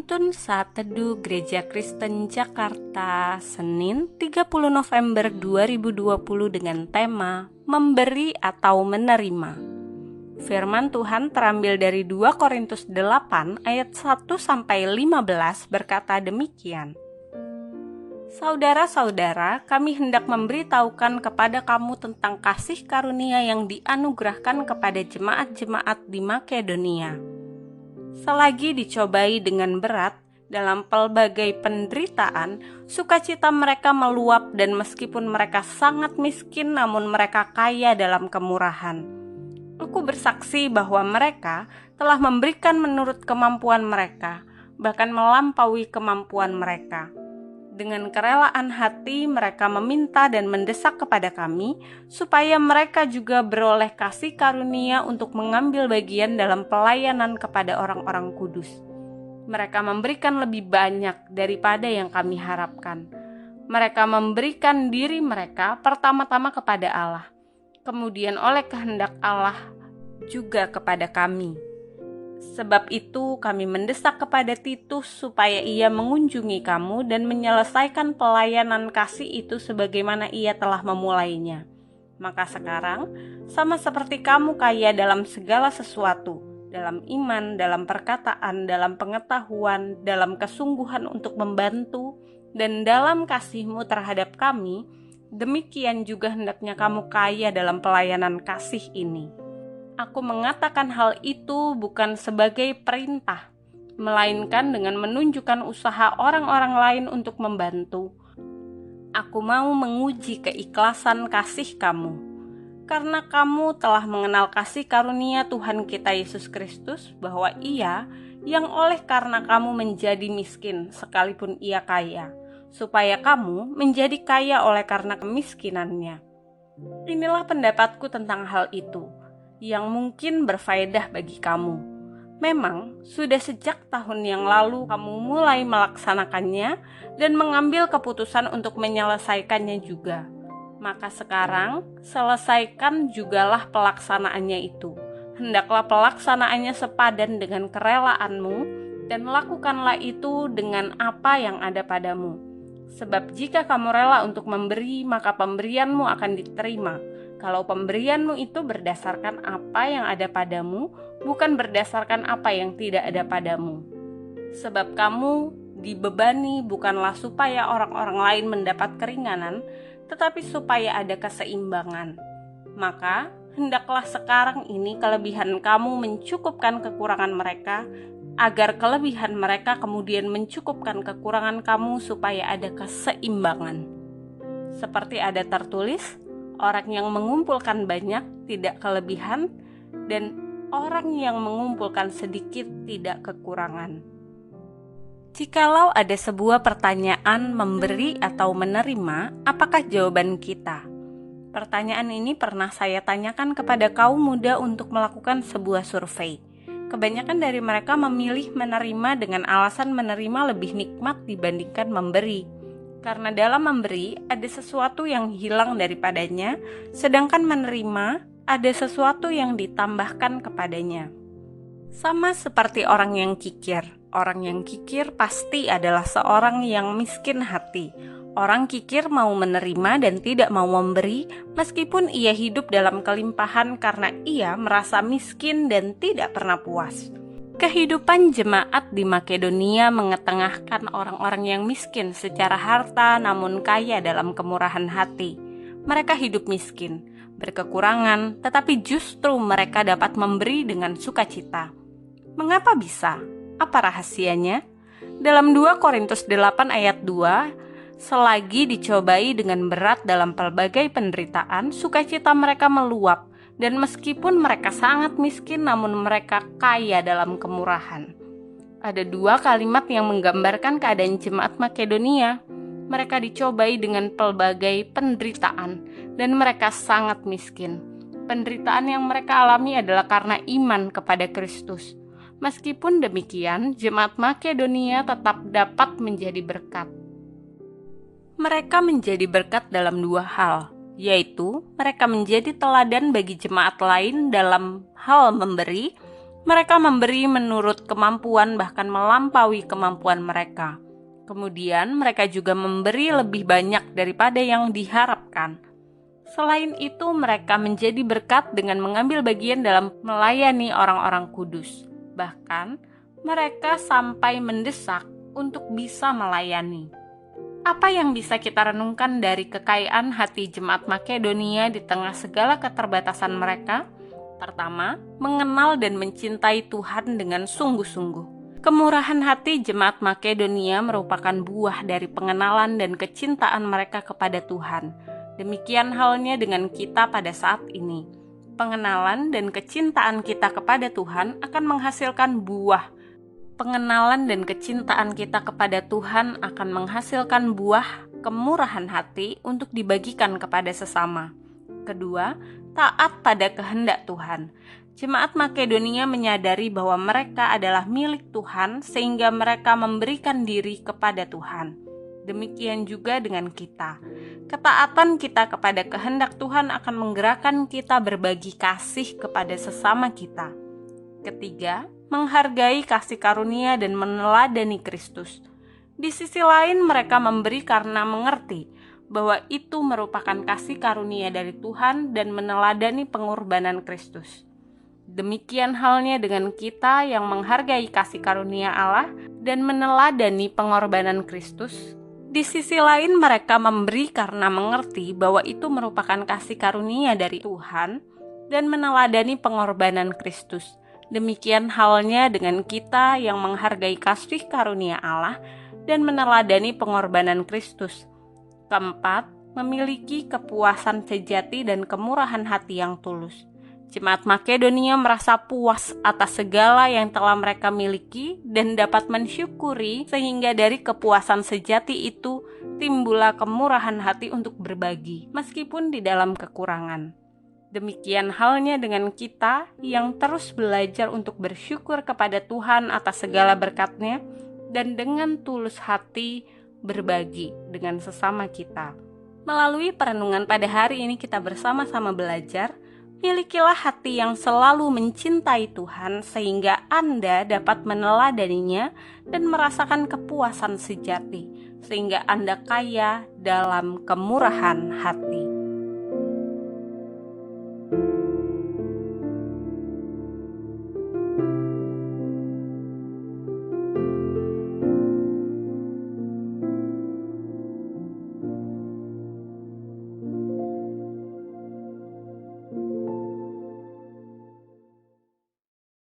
Penuntun Saat Teduh Gereja Kristen Jakarta, Senin 30 November 2020 dengan tema Memberi atau Menerima. Firman Tuhan terambil dari 2 Korintus 8 ayat 1-15 berkata demikian. Saudara-saudara, kami hendak memberitahukan kepada kamu tentang kasih karunia yang dianugerahkan kepada jemaat-jemaat di Makedonia. Selagi dicobai dengan berat dalam pelbagai penderitaan, sukacita mereka meluap, dan meskipun mereka sangat miskin, namun mereka kaya dalam kemurahan. Aku bersaksi bahwa mereka telah memberikan menurut kemampuan mereka, bahkan melampaui kemampuan mereka. Dengan kerelaan hati mereka meminta dan mendesak kepada kami, supaya mereka juga beroleh kasih karunia untuk mengambil bagian dalam pelayanan kepada orang-orang kudus. Mereka memberikan lebih banyak daripada yang kami harapkan. Mereka memberikan diri mereka pertama-tama kepada Allah, kemudian oleh kehendak Allah juga kepada kami. Sebab itu kami mendesak kepada Titus supaya ia mengunjungi kamu dan menyelesaikan pelayanan kasih itu sebagaimana ia telah memulainya. Maka sekarang, sama seperti kamu kaya dalam segala sesuatu, dalam iman, dalam perkataan, dalam pengetahuan, dalam kesungguhan untuk membantu, dan dalam kasihmu terhadap kami, demikian juga hendaknya kamu kaya dalam pelayanan kasih ini. Aku mengatakan hal itu bukan sebagai perintah, melainkan dengan menunjukkan usaha orang-orang lain untuk membantu. Aku mau menguji keikhlasan kasih kamu, karena kamu telah mengenal kasih karunia Tuhan kita Yesus Kristus, bahwa Ia yang oleh karena kamu menjadi miskin sekalipun Ia kaya, supaya kamu menjadi kaya oleh karena kemiskinannya. Inilah pendapatku tentang hal itu, yang mungkin berfaedah bagi kamu. Memang sudah sejak tahun yang lalu kamu mulai melaksanakannya dan mengambil keputusan untuk menyelesaikannya juga. Maka sekarang selesaikan jugalah pelaksanaannya itu. Hendaklah pelaksanaannya sepadan dengan kerelaanmu, dan lakukanlah itu dengan apa yang ada padamu. Sebab jika kamu rela untuk memberi, maka pemberianmu akan diterima. Kalau pemberianmu itu berdasarkan apa yang ada padamu, bukan berdasarkan apa yang tidak ada padamu. Sebab kamu dibebani bukanlah supaya orang-orang lain mendapat keringanan, tetapi supaya ada keseimbangan. Maka hendaklah sekarang ini kelebihan kamu mencukupkan kekurangan mereka, agar kelebihan mereka kemudian mencukupkan kekurangan kamu, supaya ada keseimbangan. Seperti ada tertulis, orang yang mengumpulkan banyak tidak kelebihan, dan orang yang mengumpulkan sedikit tidak kekurangan. Jikalau ada sebuah pertanyaan memberi atau menerima, apakah jawaban kita? Pertanyaan ini pernah saya tanyakan kepada kaum muda untuk melakukan sebuah survei. Kebanyakan dari mereka memilih menerima dengan alasan menerima lebih nikmat dibandingkan memberi. Karena dalam memberi ada sesuatu yang hilang daripadanya, sedangkan menerima ada sesuatu yang ditambahkan kepadanya. Sama seperti orang yang kikir. Orang yang kikir pasti adalah seorang yang miskin hati. Orang kikir mau menerima dan tidak mau memberi, meskipun ia hidup dalam kelimpahan karena ia merasa miskin dan tidak pernah puas. Kehidupan jemaat di Makedonia mengetengahkan orang-orang yang miskin secara harta namun kaya dalam kemurahan hati. Mereka hidup miskin, berkekurangan, tetapi justru mereka dapat memberi dengan sukacita. Mengapa bisa? Apa rahasianya? Dalam 2 Korintus 8 ayat 2, selagi dicobai dengan berat dalam pelbagai penderitaan, sukacita mereka meluap. Dan meskipun mereka sangat miskin, namun mereka kaya dalam kemurahan. Ada 2 kalimat yang menggambarkan keadaan jemaat Makedonia. Mereka dicobai dengan pelbagai penderitaan, dan mereka sangat miskin. Penderitaan yang mereka alami adalah karena iman kepada Kristus. Meskipun demikian, jemaat Makedonia tetap dapat menjadi berkat. Mereka menjadi berkat dalam 2 hal, yaitu mereka menjadi teladan bagi jemaat lain dalam hal memberi, Mereka memberi menurut kemampuan, bahkan melampaui kemampuan mereka. Kemudian mereka juga memberi lebih banyak daripada yang diharapkan. Selain itu, mereka menjadi berkat dengan mengambil bagian dalam melayani orang-orang kudus. Bahkan, mereka sampai mendesak untuk bisa melayani. Apa yang bisa kita renungkan dari kekayaan hati jemaat Makedonia di tengah segala keterbatasan mereka? Pertama, mengenal dan mencintai Tuhan dengan sungguh-sungguh. Kemurahan hati jemaat Makedonia merupakan buah dari pengenalan dan kecintaan mereka kepada Tuhan. Demikian halnya dengan kita pada saat ini. Pengenalan dan kecintaan kita kepada Tuhan akan menghasilkan buah. Pengenalan dan kecintaan kita kepada Tuhan akan menghasilkan buah kemurahan hati untuk dibagikan kepada sesama. Kedua, taat pada kehendak Tuhan. Jemaat Makedonia menyadari bahwa mereka adalah milik Tuhan sehingga mereka memberikan diri kepada Tuhan. Demikian juga dengan kita. Ketaatan kita kepada kehendak Tuhan akan menggerakkan kita berbagi kasih kepada sesama kita. Ketiga, menghargai kasih karunia dan meneladani Kristus. Di sisi lain, mereka memberi karena mengerti bahwa itu merupakan kasih karunia dari Tuhan dan meneladani pengorbanan Kristus. Demikian halnya dengan kita yang menghargai kasih karunia Allah dan meneladani pengorbanan Kristus. Di sisi lain, mereka memberi karena mengerti bahwa itu merupakan kasih karunia dari Tuhan dan meneladani pengorbanan Kristus. Demikian halnya dengan kita yang menghargai kasih karunia Allah dan meneladani pengorbanan Kristus. Keempat, memiliki kepuasan sejati dan kemurahan hati yang tulus. Jemaat Makedonia merasa puas atas segala yang telah mereka miliki dan dapat mensyukuri, sehingga dari kepuasan sejati itu timbullah kemurahan hati untuk berbagi, meskipun di dalam kekurangan. Demikian halnya dengan kita yang terus belajar untuk bersyukur kepada Tuhan atas segala berkat-Nya dan dengan tulus hati berbagi dengan sesama kita. Melalui perenungan pada hari ini kita bersama-sama belajar, milikilah hati yang selalu mencintai Tuhan sehingga Anda dapat meneladaninya dan merasakan kepuasan sejati, sehingga Anda kaya dalam kemurahan hati.